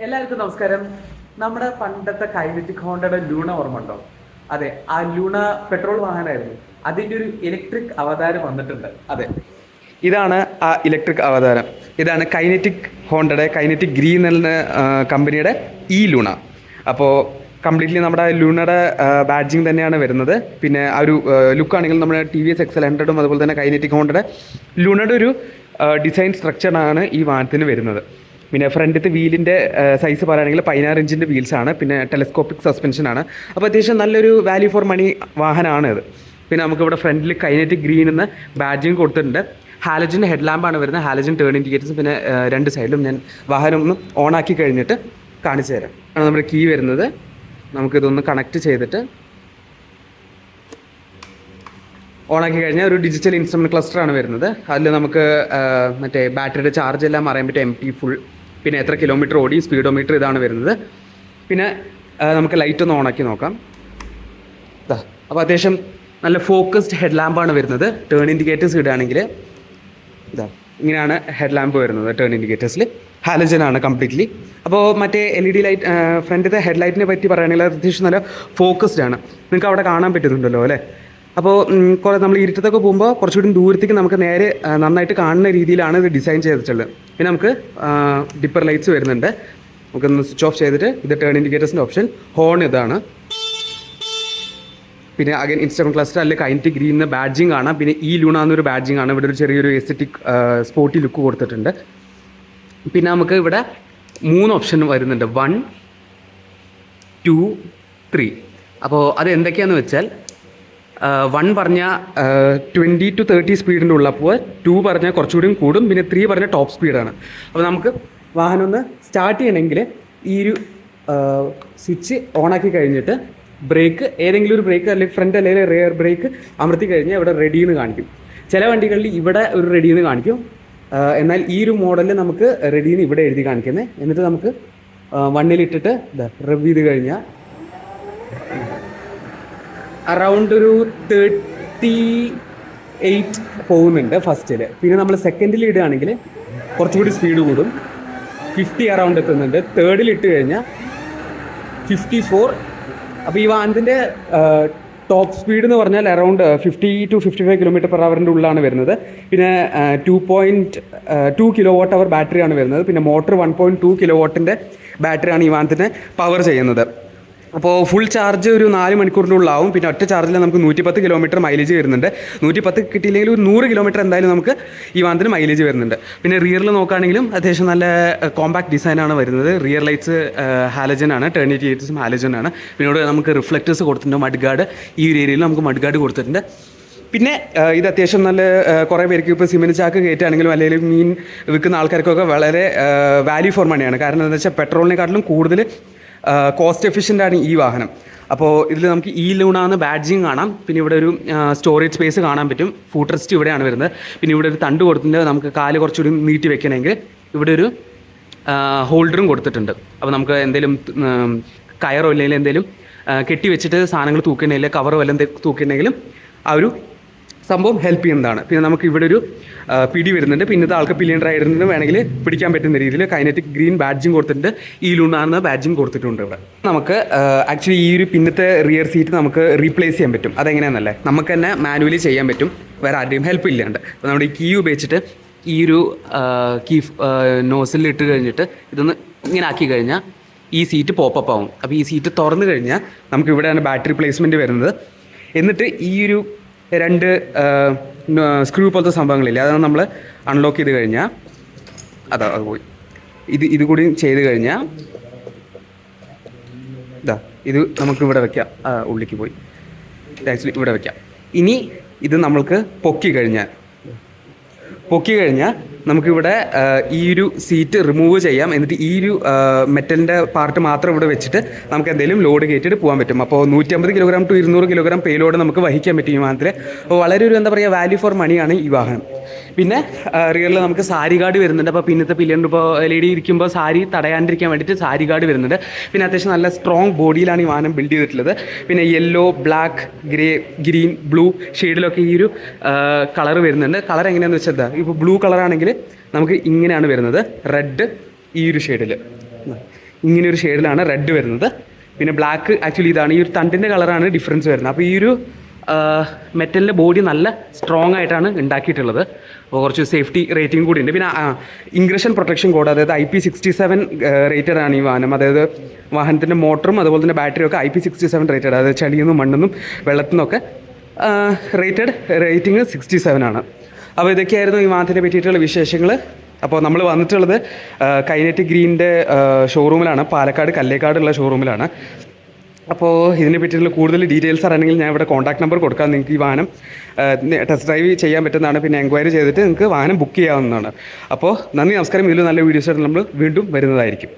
എല്ലാവർക്കും നമസ്കാരം. നമ്മുടെ പണ്ടത്തെ കൈനറ്റിക് ഹോണ്ടയുടെ ലൂണ ഓർമ്മ ഉണ്ടോ? അതെ, ആ ലൂണ പെട്രോൾ വാഹനമായിരുന്നു. അതിൻ്റെ ഒരു ഇലക്ട്രിക് അവതാരം വന്നിട്ടുണ്ട്. അതെ, ഇതാണ് ആ ഇലക്ട്രിക് അവതാരം. ഇതാണ് കൈനറ്റിക് ഹോണ്ടയുടെ കൈനറ്റിക് ഗ്രീൻ എന്ന കമ്പനിയുടെ ഈ ലൂണ. അപ്പോൾ കംപ്ലീറ്റ്ലി നമ്മുടെ ലൂണയുടെ ബാഡ്ജിങ് തന്നെയാണ് വരുന്നത്. പിന്നെ ആ ഒരു ലുക്കാണെങ്കിൽ നമ്മുടെ TVS XL100ഉം അതുപോലെ തന്നെ കൈനറ്റിക് ഹോണ്ടയുടെ ലൂണയുടെ ഒരു ഡിസൈൻ സ്ട്രക്ചറാണ് ഈ വാഹനത്തിന് വരുന്നത്. പിന്നെ ഫ്രണ്ടിലത്തെ വീലിൻ്റെ സൈസ് പറയുകയാണെങ്കിൽ 16 ഇഞ്ചിൻ്റെ വീൽസാണ്. പിന്നെ ടെലസ്കോപ്പിക് സസ്പെൻഷനാണ്. അപ്പോൾ അത്യാവശ്യം നല്ലൊരു വാല്യൂ ഫോർ മണി വാഹനമാണ് ഇത്. പിന്നെ നമുക്കിവിടെ ഫ്രണ്ടിൽ കൈനറ്റിക് ഗ്രീൻ എന്ന ബാഡ്ജിങ് കൊടുത്തിട്ടുണ്ട്. ഹാലജൻ ഹെഡ് ലാമ്പാണ് വരുന്നത്. Halogen turn indicators. പിന്നെ രണ്ട് സൈഡിലും ഞാൻ വാഹനം ഒന്ന് ഓണാക്കി കഴിഞ്ഞിട്ട് കാണിച്ചു തരാം. ആണ് നമ്മുടെ കീ വരുന്നത്. നമുക്കിതൊന്ന് കണക്ട് ചെയ്തിട്ട് ഓണാക്കി കഴിഞ്ഞാൽ ഒരു ഡിജിറ്റൽ ഇൻസ്ട്രുമെൻറ്റ് ക്ലസ്റ്ററാണ് വരുന്നത്. അതിൽ നമുക്ക് മറ്റേ ബാറ്ററിയുടെ ചാർജ് എല്ലാം അറിയാൻ പറ്റും. MT ഫുൾ, പിന്നെ എത്ര കിലോമീറ്റർ ഓടി, സ്പീഡോമീറ്റർ ഇതാണ് വരുന്നത്. പിന്നെ നമുക്ക് ലൈറ്റ് ഒന്ന് ഓണാക്കി നോക്കാം. ഇതാ, അപ്പോൾ അത്യാവശ്യം നല്ല ഫോക്കസ്ഡ് ഹെഡ് ലാമ്പാണ് വരുന്നത്. ടേൺ ഇൻഡിക്കേറ്റേഴ്സ് ഇടുകയാണെങ്കിൽ ഇതാ ഇങ്ങനെയാണ് ഹെഡ് ലാമ്പ് വരുന്നത്. ടേൺ ഇൻഡിക്കേറ്റേഴ്സിൽ ഹാലജനാണ് കംപ്ലീറ്റ്ലി. അപ്പോൾ മറ്റേ LED ലൈറ്റ്, ഫ്രണ്ടിലത്തെ ഹെഡ് ലൈറ്റിനെ പറ്റി പറയുകയാണെങ്കിൽ അത്യാവശ്യം നല്ല ഫോക്കസ്ഡ് ആണ്. നിങ്ങൾക്ക് അവിടെ കാണാൻ പറ്റുന്നുണ്ടല്ലോ അല്ലേ? അപ്പോൾ കുറേ നമ്മൾ ഇരുട്ടത്തൊക്കെ പോകുമ്പോൾ കുറച്ചുകൂടി ദൂരത്തേക്ക് നമുക്ക് നേരെ നന്നായിട്ട് കാണുന്ന രീതിയിലാണ് ഇത് ഡിസൈൻ ചെയ്തിട്ടുള്ളത്. പിന്നെ നമുക്ക് ഡിപ്പർ ലൈറ്റ്സ് വരുന്നുണ്ട്. നമുക്കൊന്ന് സ്വിച്ച് ഓഫ് ചെയ്തിട്ട് ഇത് ടേൺ ഇൻഡിക്കേറ്റേഴ്സിൻ്റെ ഓപ്ഷൻ. ഹോൺ ഇതാണ്. പിന്നെ അഗൈൻ ഇൻസ്ട്രുമെൻറ്റ് ക്ലസ്റ്റർ അല്ലെങ്കിൽ കൈനറ്റിക് ഗ്രീൻ ബാഡ്ജിങ് കാണാം. പിന്നെ ഈ ലൂണ എന്നൊരു ബാഡ്ജിങ് ആണ്. ഇവിടെ ഒരു ചെറിയൊരു എസ്തെറ്റിക് സ്പോർട്ടി ലുക്ക് കൊടുത്തിട്ടുണ്ട്. പിന്നെ നമുക്ക് ഇവിടെ 3 ഓപ്ഷൻ വരുന്നുണ്ട്. 1, 2, 3. അപ്പോൾ അത് എന്തൊക്കെയാണെന്ന് വെച്ചാൽ 1 പറഞ്ഞാൽ 20 to 30 സ്പീഡിൻ്റെ ഉള്ളപ്പോൾ 2 പറഞ്ഞാൽ കുറച്ചുകൂടി കൂടും. പിന്നെ 3 പറഞ്ഞാൽ ടോപ്പ് സ്പീഡാണ്. അപ്പോൾ നമുക്ക് വാഹനം ഒന്ന് സ്റ്റാർട്ട് ചെയ്യണമെങ്കിൽ ഈ ഒരു സ്വിച്ച് ഓണാക്കി കഴിഞ്ഞിട്ട് ബ്രേക്ക്, ഏതെങ്കിലും ഒരു ബ്രേക്ക് അല്ലെങ്കിൽ ഫ്രണ്ട് അല്ലെങ്കിൽ റിയർ ബ്രേക്ക് അമർത്തി കഴിഞ്ഞാൽ ഇവിടെ റെഡി എന്ന് കാണിക്കും. ചില വണ്ടികളിൽ ഇവിടെ ഒരു റെഡി എന്ന് കാണിക്കും. എന്നാൽ ഈ ഒരു മോഡലിൽ നമുക്ക് റെഡി എന്ന് ഇവിടെ എഴുതി കാണിക്കുന്നത്. എന്നിട്ട് നമുക്ക് 1-ലിട്ടിട്ട് റെവ് ചെയ്ത് കഴിഞ്ഞാൽ അറൗണ്ട് ഒരു 38 പോകുന്നുണ്ട് ഫസ്റ്റിൽ. പിന്നെ നമ്മൾ സെക്കൻഡിൽ ഇടുകയാണെങ്കിൽ കുറച്ചുകൂടി സ്പീഡ് കൂടും. 50 അറൗണ്ട് എത്തുന്നുണ്ട്. തേർഡിൽ ഇട്ട് കഴിഞ്ഞാൽ 54. അപ്പോൾ ഈ വാഹനത്തിൻ്റെ ടോപ്പ് സ്പീഡ് എന്ന് പറഞ്ഞാൽ അറൗണ്ട് 50 to 55 km/h ഉള്ളിലാണ് വരുന്നത്. പിന്നെ 2.2 kWh ബാറ്ററിയാണ് വരുന്നത്. പിന്നെ മോട്ടർ 1.2 kW ബാറ്ററിയാണ് ഈ വാഹനത്തിന് പവർ ചെയ്യുന്നത്. അപ്പോൾ ഫുൾ ചാർജ് ഒരു 4 മണിക്കൂറിൻ്റെ ഉള്ളാവും. പിന്നെ ഒറ്റ ചാർജിൽ നമുക്ക് 110 km മൈലേജ് വരുന്നുണ്ട്. 110 കിട്ടിയില്ലെങ്കിൽ ഒരു 100 km എന്തായാലും നമുക്ക് ഈ വാഹനത്തിന് മൈലേജ് വരുന്നുണ്ട്. പിന്നെ റിയറിൽ നോക്കുകയാണെങ്കിലും അത്യാവശ്യം നല്ല കോമ്പാക്ട് ഡിസൈനാണ് വരുന്നത്. റിയർ ലൈറ്റ്സ് ഹാലജനാണ്. ടേൺ ഇൻഡിക്കേറ്റേഴ്സും ഹാലജനാണ്. പിന്നെ ഇവിടെ നമുക്ക് റിഫ്ലക്റ്റേഴ്സ് കൊടുത്തിട്ടുണ്ട്. മഡ് ഗാർഡ്, ഈ ഒരു ഏരിയയിൽ നമുക്ക് മഡ് ഗാർഡ് കൊടുത്തിട്ടുണ്ട്. പിന്നെ ഇത് അത്യാവശ്യം നല്ല കുറേ പേർക്ക് ഇപ്പോൾ സിമെൻറ്റ് ചാക്ക് കയറ്റുകയാണെങ്കിലും അല്ലെങ്കിൽ മീൻ വിൽക്കുന്ന ആൾക്കാർക്കൊക്കെ വളരെ വാല്യൂ ഫോർ മണിയാണ്. കാരണം എന്താണെന്ന് വെച്ചാൽ പെട്രോളിനെക്കാട്ടിലും കൂടുതൽ കോസ്റ്റ് എഫിഷ്യൻ്റാണ് ഈ വാഹനം. അപ്പോൾ ഇതിൽ നമുക്ക് ഈ ലൂണാന്ന് ബാഡ്ജിങ് കാണാം. പിന്നെ ഇവിടെ ഒരു സ്റ്റോറേജ് സ്പേസ് കാണാൻ പറ്റും. ഫുഡ് റെസ്റ്റ് ഇവിടെയാണ് വരുന്നത്. പിന്നെ ഇവിടെ ഒരു തണ്ട് കൊടുത്തിട്ടുണ്ട്. നമുക്ക് കാല് കുറച്ചുകൂടി നീട്ടി വെക്കണമെങ്കിൽ ഇവിടെ ഒരു ഹോൾഡറും കൊടുത്തിട്ടുണ്ട്. അപ്പോൾ നമുക്ക് എന്തെങ്കിലും കയറോ ഇല്ലെങ്കിൽ എന്തെങ്കിലും കെട്ടി വെച്ചിട്ട് സാധനങ്ങൾ തൂക്കണമെങ്കിൽ കവറോ എല്ലാം തൂക്കണമെങ്കിലും ആ ഒരു സംഭവം ഹെൽപ്പ് ചെയ്യുന്നതാണ്. പിന്നെ നമുക്ക് ഇവിടെ ഒരു പിടി വരുന്നുണ്ട്. പിന്നത്തെ ആൾക്ക് പില്ലിയൻ റൈഡറിന് വേണമെങ്കിൽ പിടിക്കാൻ പറ്റുന്ന രീതിയിൽ കൈനറ്റിക് ഗ്രീൻ ബാഡ്ജിങ് കൊടുത്തിട്ടുണ്ട്. ഈ ലൂണാന്ന് ബാഡ്ജിങ് കൊടുത്തിട്ടുണ്ട്. ഇവിടെ നമുക്ക് ആക്ച്വലി ഈ ഒരു പിന്നത്തെ റിയർ സീറ്റ് നമുക്ക് റീപ്ലേസ് ചെയ്യാൻ പറ്റും. അതെങ്ങനെയാണെന്നല്ലേ, നമുക്ക് തന്നെ മാനുവലി ചെയ്യാൻ പറ്റും, വേറെ ആരുടെയും ഹെൽപ്പ് ഇല്ലാണ്ട്. അപ്പോൾ നമ്മുടെ ഈ കീ ഉപയോഗിച്ചിട്ട് ഈ ഒരു കീ നോസിൽ ഇട്ട് കഴിഞ്ഞിട്ട് ഇതൊന്ന് ഇങ്ങനെ ആക്കി കഴിഞ്ഞാൽ ഈ സീറ്റ് പോപ്പപ്പ് ആവും. അപ്പോൾ ഈ സീറ്റ് തുറന്നു കഴിഞ്ഞാൽ നമുക്ക് ഇവിടെയാണ് ബാറ്ററി പ്ലേസ്മെൻറ്റ് വരുന്നത്. എന്നിട്ട് ഈ ഒരു 2 സ്ക്രൂ പോലത്തെ സംഭവങ്ങളില്ലേ, അതാണ് നമ്മൾ അൺലോക്ക് ചെയ്ത് കഴിഞ്ഞാൽ അത് പോയി. ഇത് കൂടി ചെയ്ത് കഴിഞ്ഞാൽ ഇതാ ഇത് നമുക്ക് ഇവിടെ വയ്ക്കാം. ഉള്ളിലേക്ക് പോയി ആക്ച്വലി ഇവിടെ വയ്ക്കാം. ഇനി ഇത് നമ്മൾക്ക് പൊക്കി കഴിഞ്ഞാൽ നമുക്കിവിടെ ഈ ഒരു സീറ്റ് റിമൂവ് ചെയ്യാം. എന്നിട്ട് ഈ ഒരു മെറ്റലിൻ്റെ പാർട്ട് മാത്രം ഇവിടെ വെച്ചിട്ട് നമുക്ക് എന്തെങ്കിലും ലോഡ് കയറ്റിയിട്ട് പോകാൻ പറ്റും. അപ്പോൾ 150 kg to 200 kg പേലോഡ് നമുക്ക് വഹിക്കാൻ പറ്റും ഈ വാഹനത്തിൽ. അപ്പോൾ വളരെ ഒരു എന്താ പറയുക വാല്യൂ ഫോർ മണിയാണ് ഈ വാഹനം. പിന്നെ റിയറിൽ നമുക്ക് സാരി ഗാർഡ് വരുന്നുണ്ട്. അപ്പോൾ പിന്നത്തെ പില്ലിയൻ ഇപ്പോൾ LED ഇരിക്കുമ്പോൾ സാരി തടയാണ്ടിരിക്കാൻ വേണ്ടിയിട്ട് സാരി ഗാർഡ് വരുന്നുണ്ട്. പിന്നെ അത്യാവശ്യം നല്ല സ്ട്രോങ് ബോഡിയിലാണ് ഈ വാഹനം ബിൽഡ് ചെയ്തിട്ടുള്ളത്. പിന്നെ yellow, black, grey, green, blue ഷെയ്ഡിലൊക്കെ ഈ ഒരു കളർ വരുന്നുണ്ട്. കളർ എങ്ങനെയാണെന്ന് വെച്ചാൽ ഇപ്പോൾ ബ്ലൂ കളറാണെങ്കിൽ നമുക്ക് ഇങ്ങനെയാണ് വരുന്നത്. റെഡ് ഈ ഒരു ഷെയ്ഡിൽ, ഇങ്ങനെയൊരു ഷെയ്ഡിലാണ് റെഡ് വരുന്നത്. പിന്നെ ബ്ലാക്ക് ആക്ച്വലി ഇതാണ്, ഈ ഒരു തണ്ടിൻ്റെ കളറാണ് ഡിഫറൻസ് വരുന്നത്. അപ്പോൾ ഈ ഒരു മെറ്റലിൻ്റെ ബോഡി നല്ല സ്ട്രോങ് ആയിട്ടാണ് ഉണ്ടാക്കിയിട്ടുള്ളത്. അപ്പോൾ കുറച്ച് സേഫ്റ്റി റേറ്റിംഗ് കൂടി ഉണ്ട്. പിന്നെ ഇംഗ്രഷൻ പ്രൊട്ടക്ഷൻ കോഡ്, അതായത് IP67 റേറ്റഡ് ആണ് ഈ വാഹനം. അതായത് വാഹനത്തിൻ്റെ മോട്ടറും അതുപോലെ തന്നെ ബാറ്ററിയും ഒക്കെ IP67 റേറ്റഡ്, അതായത് ചളിയിൽ നിന്നും മണ്ണിൽ നിന്നും വെള്ളത്തിൽ നിന്നൊക്കെ റേറ്റിംഗ് 67 ആണ്. അപ്പോൾ ഇതൊക്കെയായിരുന്നു ഈ വാഹനത്തിനെ പറ്റിയിട്ടുള്ള വിശേഷങ്ങൾ. അപ്പോൾ നമ്മൾ വന്നിട്ടുള്ളത് കൈനറ്റിക് ഗ്രീനിൻ്റെ ഷോറൂമിലാണ്, പാലക്കാട് കല്ലേക്കാടുള്ള ഷോറൂമിലാണ്. അപ്പോൾ ഇതിനെ പറ്റിയിട്ടുള്ള കൂടുതൽ ഡീറ്റെയിൽസ് അറിയണമെങ്കിൽ ഞാൻ ഇവിടെ കോൺടാക്ട് നമ്പർ കൊടുക്കാം. നിങ്ങൾക്ക് ഈ വാഹനം ടെസ്റ്റ് ഡ്രൈവ് ചെയ്യാൻ പറ്റുന്നതാണ്. പിന്നെ എൻക്വയറി ചെയ്തിട്ട് നിങ്ങൾക്ക് വാഹനം ബുക്ക് ചെയ്യാവുന്നതാണ്. അപ്പോൾ നന്ദി, നമസ്കാരം. ഇതിൽ നല്ല വീഡിയോസായിട്ട് നമ്മൾ വീണ്ടും വരുന്നതായിരിക്കും.